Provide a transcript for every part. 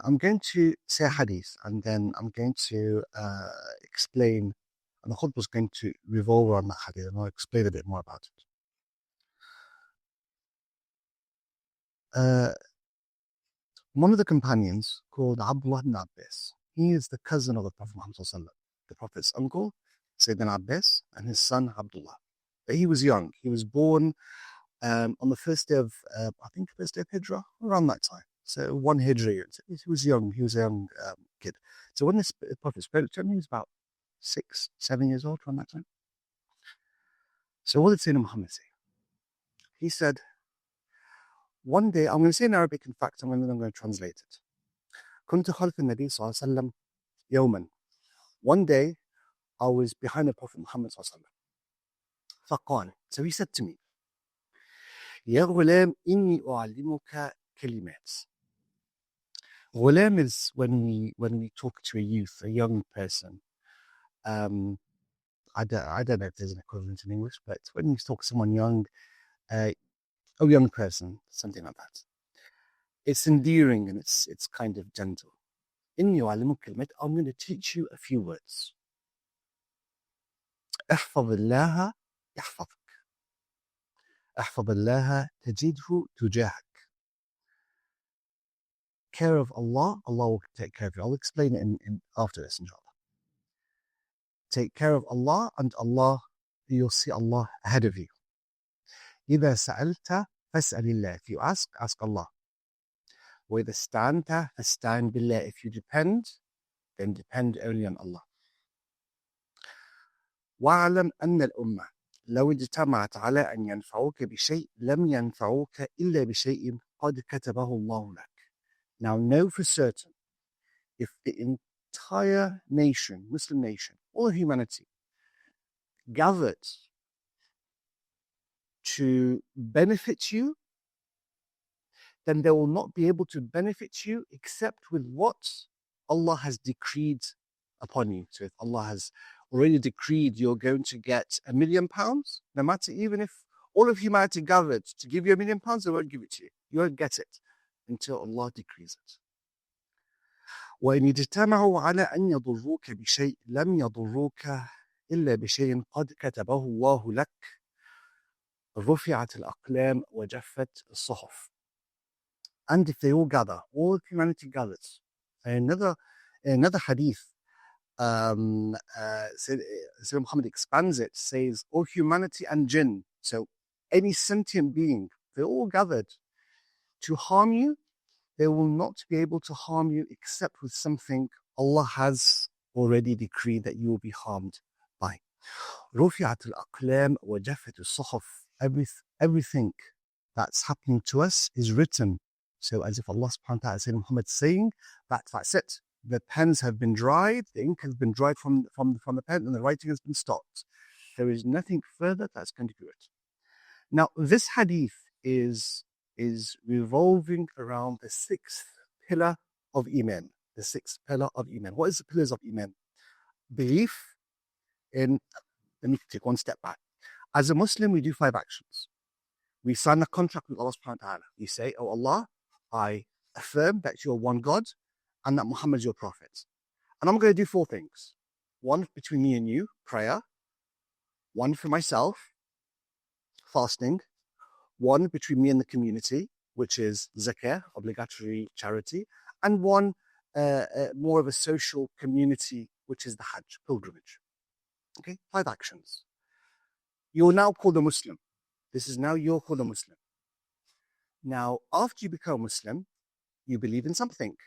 I'm going to say a hadith and then I'm going to explain, and the khutbah is going to revolve around that hadith and I'll explain a bit more about it. One of the companions called Abdullah ibn Abbas, he is the cousin of the Prophet Muhammad sallallahu alaihi wasallam. The Prophet's uncle, Sayyidina Abbas, and his son Abdullah. But he was young. He was born on the first day of, I think first day of Hijrah, around that time. So 1 Hijrah year. So he was young. He was a young kid. So when the Prophet spoke to him, he was about 6, 7 years old around that time. So what did Sayyidina Muhammad say? He said, one day, I'm going to say in Arabic, in fact, I'm going to translate it. كنت خلف النبي صلى الله عليه وسلم يوما. One day, I was behind the Prophet Muhammad صلى الله عليه وسلم. فقال, so he said to me, يا غلام إني أعلمك كلمات. Ghulam is when we talk to a youth, a young person. I don't know if there's an equivalent in English, but when you talk to someone young, a young person, something like that. It's endearing and it's kind of gentle. إني أعلمك كلمات. I'm going to teach you a few words. احفظ الله يحفظك. احفظ الله تجده تجاهك. Care of Allah, Allah will take care of you. I'll explain it in after this, inshallah. Take care of Allah, and Allah, you'll see Allah ahead of you. إذا سألت فاسأل الله. If you ask Allah. وإذا استعنت فاستعن بالله. If you depend, then depend only on Allah. واعلم أن الأمة لو اجتمعت على أن ينفعوك بشيء لم ينفعوك إلا بشيء قد كتبه الله لك. Now know for certain, if the entire nation, Muslim nation, all of humanity, gathered to benefit you, then they will not be able to benefit you except with what Allah has decreed upon you. So if Allah has already decreed you're going to get £1 million, no matter, even if all of humanity gathered to give you £1 million, they won't give it to you. You won't get it until Allah decrees it. وإن اجتمعوا على أن يضروك بشيء لم يضروك إلا بشيء قد كتبه الله لك رفعت الأقلام وجفت الصحف. And if they all gather, all humanity gathers. Another hadith, Sayyidina Muhammad expands it, says, all humanity and jinn, so any sentient being, they all gathered to harm you, they will not be able to harm you except with something Allah has already decreed that you will be harmed by. رفعت الأقلام وجفت الصحف. Everything that's happening to us is written. So as if Allah subhanahu wa ta'ala, Sayyidina Muhammad saying, that's it. The pens have been dried, the ink has been dried from the pen, and the writing has been stopped. There is nothing further that's going to be written. Now, this hadith is revolving around the 6th pillar of Iman. The 6th pillar of Iman. What is the pillars of Iman? Belief in, let me take one step back. As a Muslim, we do 5 actions. We sign a contract with Allah subhanahu wa ta'ala. We say, oh Allah, I affirm that you're one God and that Muhammad is your prophet. And I'm going to do 4 things. 1 between me and you, prayer. 1 for myself, fasting. 1 between me and the community, which is zakah, obligatory charity. And 1 more of a social community, which is the Hajj, pilgrimage. Okay, 5 actions. You're now called a Muslim. This is now you're called a Muslim. Now, after you become Muslim, you believe in something.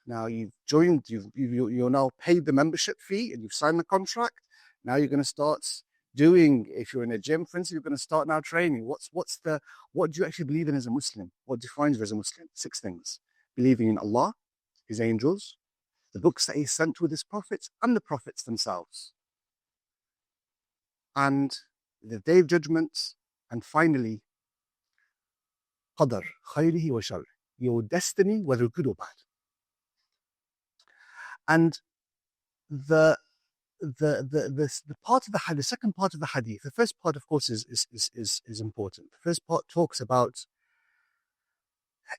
Now you've joined, you're now paid the membership fee and you've signed the contract. Now you're going to start doing, if you're in a gym, for instance, you're going to start now training. What do you actually believe in as a Muslim? What defines you as a Muslim? 6 things. Believing in Allah, His angels, the books that He sent with His prophets, and the prophets themselves. And the Day of Judgment, and finally, Qadr, khayrihi wa sharrihi, your destiny, whether good or bad. And the part of the second part of the hadith, the first part, of course, is important. The first part talks about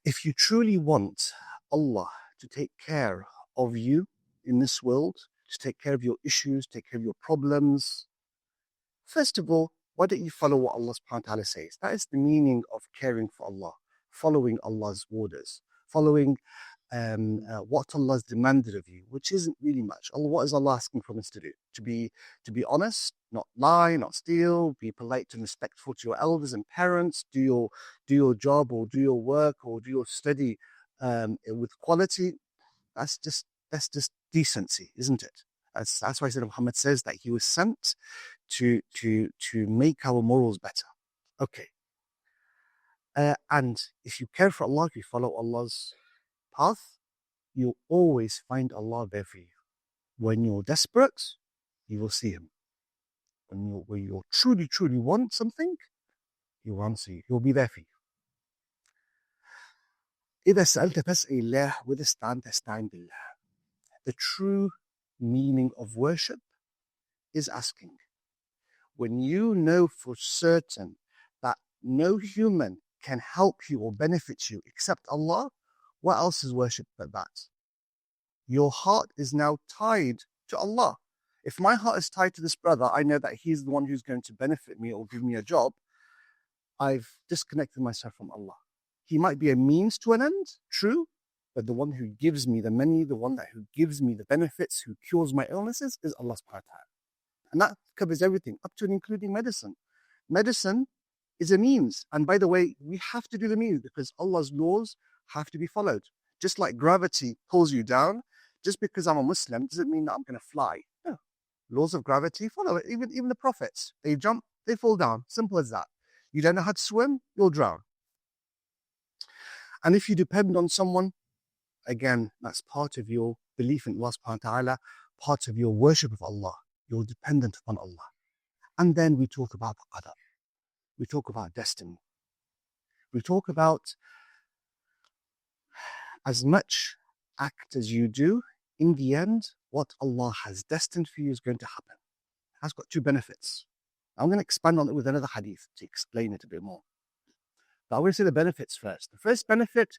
if you truly want Allah to take care of you in this world, to take care of your issues, take care of your problems, first of all, why don't you follow what Allah subhanahu wa ta'ala says? That is the meaning of caring for Allah, following Allah's orders, following what Allah has demanded of you, which isn't really much. What is Allah asking from us to do? To be honest, not lie, not steal, be polite and respectful to your elders and parents, do your job or do your work or do your study with quality. That's just decency, isn't it? That's why Sayyidina Muhammad says that he was sent to make our morals better. Okay. And if you care for Allah, if you follow Allah's path, you'll always find Allah there for you. When you're desperate, you will see Him. When you truly want something, He will answer you. He'll be there for you. إذا سألت فاسأل الله وإذا استعنت استعن بالله. The true meaning of worship is asking. When you know for certain that no human can help you or benefit you except Allah, what else is worship but that? Your heart is now tied to Allah. If my heart is tied to this brother, I know that he's the one who's going to benefit me or give me a job. I've disconnected myself from Allah. He might be a means to an end, true, but the one who gives me the money, the one who gives me the benefits, who cures my illnesses is Allah subhanahu wa ta'ala. And that covers everything, up to and including medicine. Medicine is a means. And by the way, we have to do the means because Allah's laws have to be followed. Just like gravity pulls you down, just because I'm a Muslim doesn't mean that I'm going to fly. No. Laws of gravity follow it. Even the prophets, they jump, they fall down. Simple as that. You don't know how to swim, you'll drown. And if you depend on someone, again, that's part of your belief in Allah subhanahu wa ta'ala, part of your worship of Allah. You're dependent upon Allah. And then we talk about the Qadr. We talk about destiny. We talk about as much act as you do, in the end, what Allah has destined for you is going to happen. It has got two benefits. I'm going to expand on it with another hadith to explain it a bit more. But I'm going to say the benefits first. The first benefit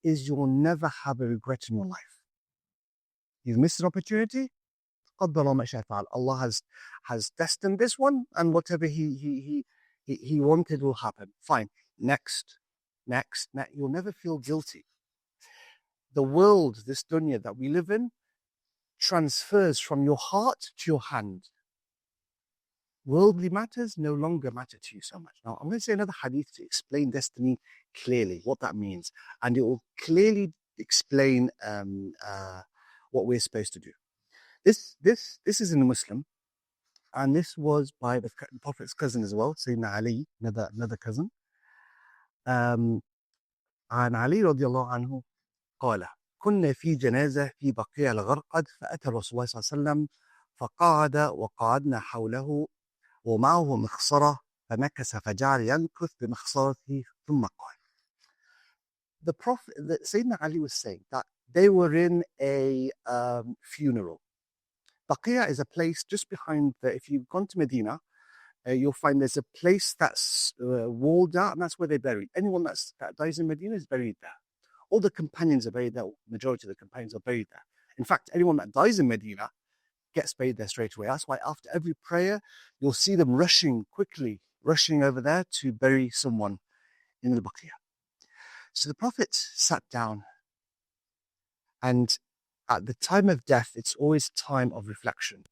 is you'll never have a regret in your life. You've missed an opportunity. Allah has destined this one, and whatever He wanted will happen. Fine. Next. You'll never feel guilty. The world, this dunya that we live in, transfers from your heart to your hand. Worldly matters no longer matter to you so much. Now, I'm going to say another hadith to explain destiny clearly, what that means. And it will clearly explain what we're supposed to do. This is in a Muslim, and this was by the Prophet's cousin as well, Sayyidina Ali, another cousin. And Ali radiallahu anhu قال كنا في جنازة في بقيع الغرقد فأتى الرسول صلى الله عليه وسلم فقعد وقعدنا حوله ومعه مخصرة فمكث فجعل ينكث بمخصرته ثم قال. The Prophet, Sayyidina Ali was saying that they were in a funeral. Baqiyah is a place just behind if you've gone to Medina, you'll find there's a place that's walled out, and that's where they're buried. Anyone that dies in Medina is buried there. All the companions are buried there. Majority of the companions are buried there. In fact, anyone that dies in Medina gets buried there straight away. That's why after every prayer, you'll see them rushing over there to bury someone in the Baqiyah. So the Prophet sat down, and at the time of death, it's always time of reflection.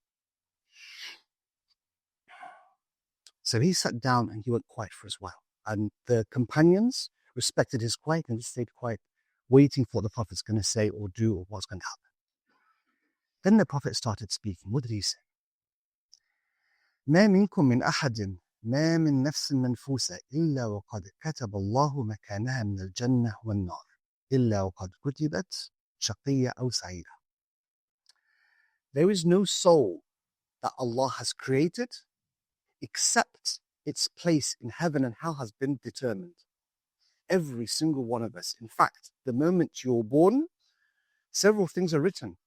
So he sat down and he went quiet for a while. And the companions respected his quiet and he stayed quiet, waiting for what the Prophet's going to say or do or what's going to happen. Then the Prophet started speaking. What did he say? ما منكم من أحد ما من نفس منفوسة إلا وقد كتب الله مكانها من الجنة والنار إلا وقد كتبت شقية أو سعيدة. There is no soul that Allah has created except its place in heaven and hell has been determined. Every single one of us. In fact, the moment you're born, several things are written.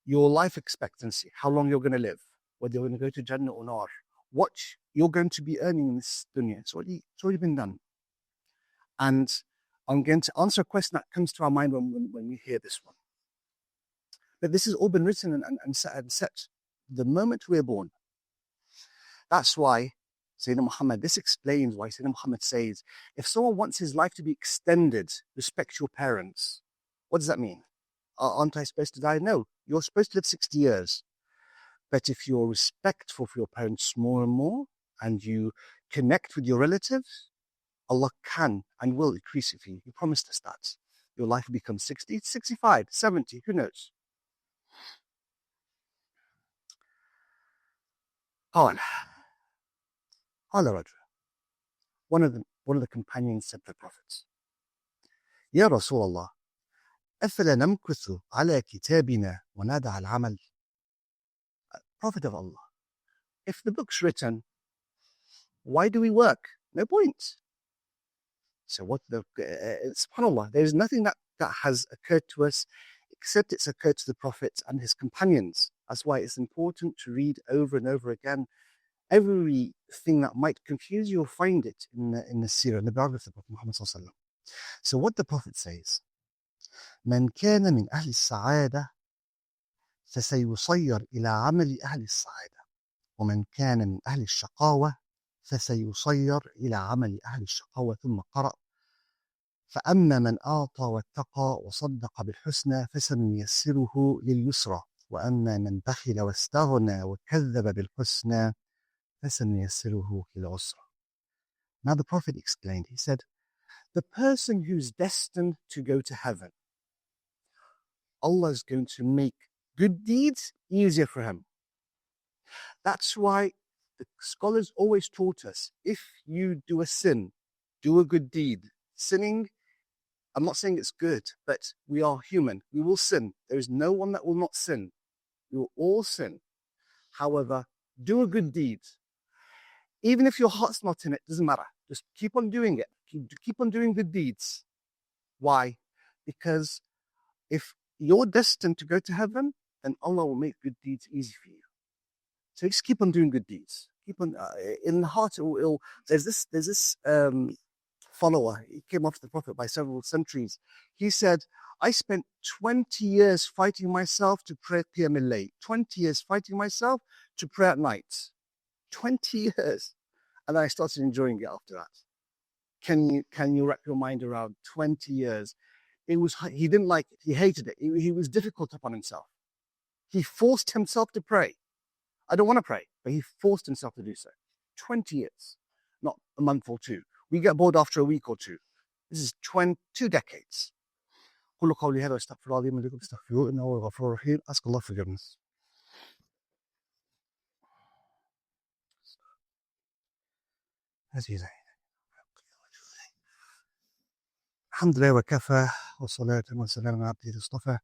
Your life expectancy, how long you're going to live, whether you're going to go to Jannah or Nar, what you're going to be earning in this dunya. It's already been done. And I'm going to answer a question that comes to our mind when we hear this one. But this has all been written and set the moment we're born. That's why Sayyidina Muhammad, this explains why Sayyidina Muhammad says, if someone wants his life to be extended, respect your parents. What does that mean? Aren't I supposed to die? No, you're supposed to live 60 years. But if you're respectful for your parents more and more, and you connect with your relatives, Allah can and will increase it for you. He promised us that. Your life will become 60, 65, 70, who knows? قال رجل. One of the companions said to the Prophet, يا رسول الله أفلا نمكث على كتابنا وندع العمل. Prophet of Allah, if the book's written, why do we work? No point. So subhanAllah, there's nothing that has occurred to us except it's occurred to the Prophet and his companions. That's why it's important to read over and over again. Everything that might confuse you, you'll find it in the seerah, in the biography of Muhammad sallallahu alaihi wasallam. So what the Prophet says, من كان من أهل السعادة فسيصير إلى عمل أهل السعادة ومن كان من أهل الشقاوة فسيصير إلى عمل أهل الشقاوة. ثم قرأ فأما من أعطى واتقى وصدق بالحسنى فسنيسره لليسرى وأما من بخل واستغنى وكذب بالحسنى فسنيسره للعسرى. Now the Prophet explained, he said, the person who's destined to go to heaven, Allah is going to make good deeds easier for him. That's why the scholars always taught us, if you do a sin, do a good deed. Sinning, I'm not saying it's good, but we are human. We will sin. There is no one that will not sin. We will all sin. However, do a good deed. Even if your heart's not in it, doesn't matter. Just keep on doing it. Keep on doing good deeds. Why? Because if you're destined to go to heaven, then Allah will make good deeds easy for you. So just keep on doing good deeds. Keep on in the heart. There's this follower. He came after the Prophet by several centuries. He said, I spent 20 years fighting myself to pray Qiyam al-Layl. 20 years fighting myself to pray at night. 20 years. And then I started enjoying it after that. Can you wrap your mind around 20 years? He didn't like it. He hated it. He was difficult upon himself. He forced himself to pray. I don't want to pray, but he forced himself to do so. 20 years, not a month or two. We get bored after a week or two. This is 2 decades. Ask Allah forgiveness. Alhamdulillah wa kafa wa salatu wa salam ala abdihi al-Mustafa.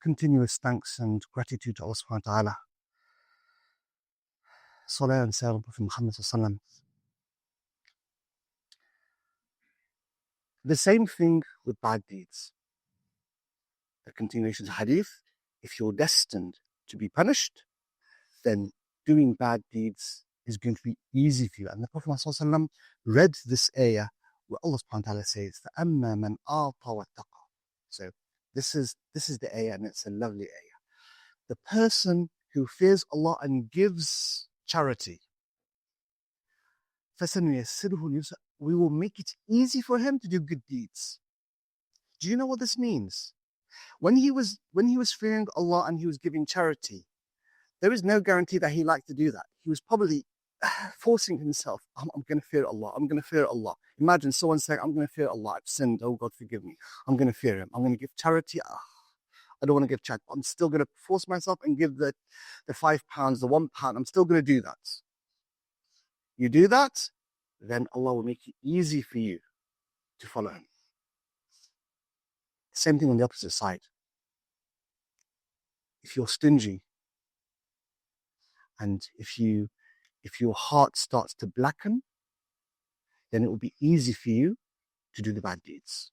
Continuous thanks and gratitude to Allah subhanahu wa ta'ala. Salah and salam on Prophet Muhammad sallallahu alaihi wasallam. The same thing with bad deeds. The continuation of hadith, if you're destined to be punished, then doing bad deeds is going to be easy for you. And the Prophet Muhammad sallallahu alaihi wasallam read this ayah where Allah subhanahu wa ta'ala says, فَأَمَّا مَنْ أَعْطَى وَاتَّقَى. So this is the ayah, and it's a lovely ayah. The person who fears Allah and gives charity, we will make it easy for him to do good deeds. Do you know what this means? When he was fearing Allah and he was giving charity, there is no guarantee that he liked to do that. He was probably forcing himself. I'm going to fear Allah. I'm going to fear Allah. Imagine someone saying, I'm going to fear Allah. I've sinned. Oh God, forgive me. I'm going to fear him. I'm going to give charity. I don't want to give charity. I'm still going to force myself and give the £5, the £1. I'm still going to do that. You do that, then Allah will make it easy for you to follow him. Same thing on the opposite side. If you're stingy, and if your heart starts to blacken, then it will be easy for you to do the bad deeds.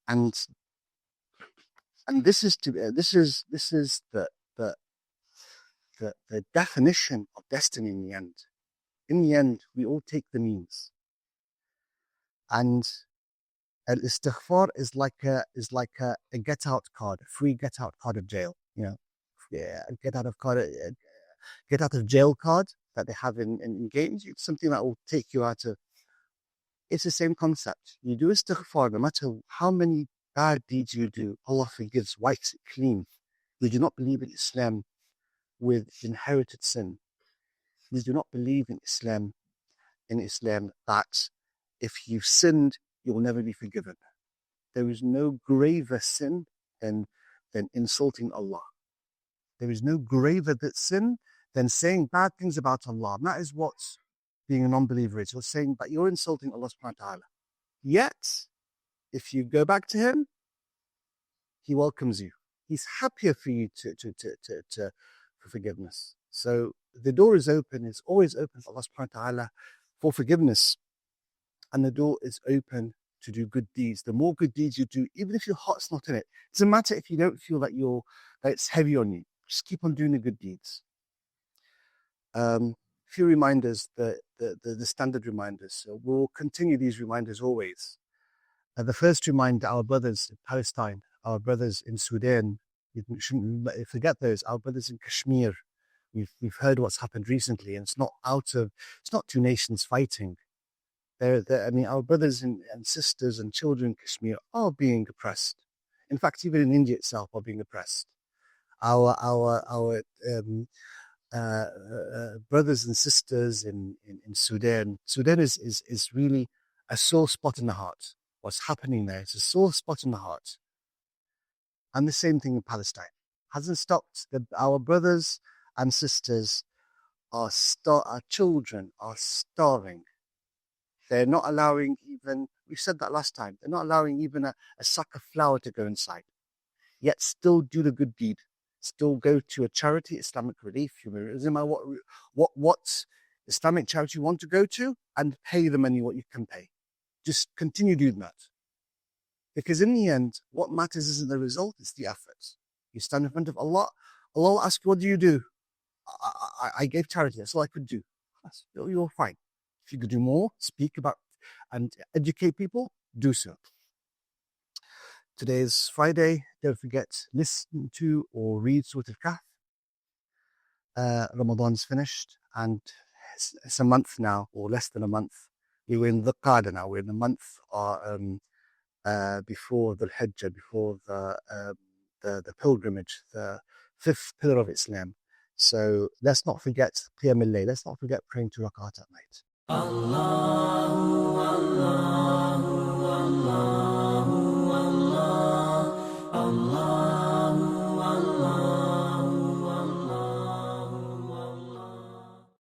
And this is the definition of destiny in the end. in the end, we all take the means. And al-istighfar is like a get-out card, a free get-out card of jail. Yeah, get out of jail card that they have in games. It's something that will take you out of. It's the same concept. You do istighfar, no matter how many bad deeds you do, Allah forgives, wipes it clean. We do not believe in Islam with inherited sin. We do not believe in Islam that if you've sinned, you'll never be forgiven. There is no graver sin than insulting Allah. There is no graver sin than saying bad things about Allah. And that is what being a non-believer is. You're saying that you're insulting Allah subhanahu wa ta'ala. Yet, if you go back to Him, He welcomes you. He's happier for you for forgiveness. So the door is open, it's always open for Allah subhanahu wa ta'ala for forgiveness. And the door is open to do good deeds. The more good deeds you do, even if your heart's not in it, it doesn't matter if you don't feel that it's heavy on you. Just keep on doing the good deeds. Few reminders, the standard reminders. So we'll continue these reminders always. The first reminder, our brothers in Palestine, our brothers in Sudan, we shouldn't forget those. Our brothers in Kashmir, we've heard what's happened recently, and it's not two nations fighting. Our brothers and sisters and children in Kashmir are being oppressed. In fact, even in India itself are being oppressed. Our brothers and sisters in Sudan. Sudan is really a sore spot in the heart. What's happening there is a sore spot in the heart. And the same thing in Palestine. Hasn't stopped. Our brothers and sisters our children are starving. They're not allowing even, we said that last time, they're not allowing even a sack of flour to go inside. Yet still do the good deed. Still go to a charity, Islamic relief, humanitarian, what Islamic charity you want to go to, and pay the money what you can pay. Just continue doing that. Because in the end, what matters isn't the result, it's the effort. You stand in front of Allah, Allah will ask you, what do you do? I gave charity, that's all I could do. You're fine. If you could do more, speak about and educate people, do so. Today is Friday. Don't forget, listen to or read Surah Al-Kahf. Ramadan's finished, and it's a month now, or less than a month. We're in the Qadr now. We're in the month before the Hajj, before the pilgrimage, the fifth pillar of Islam. So let's not forget Qiyam al-Layl. Let's not forget praying 2 rakat at night. Allah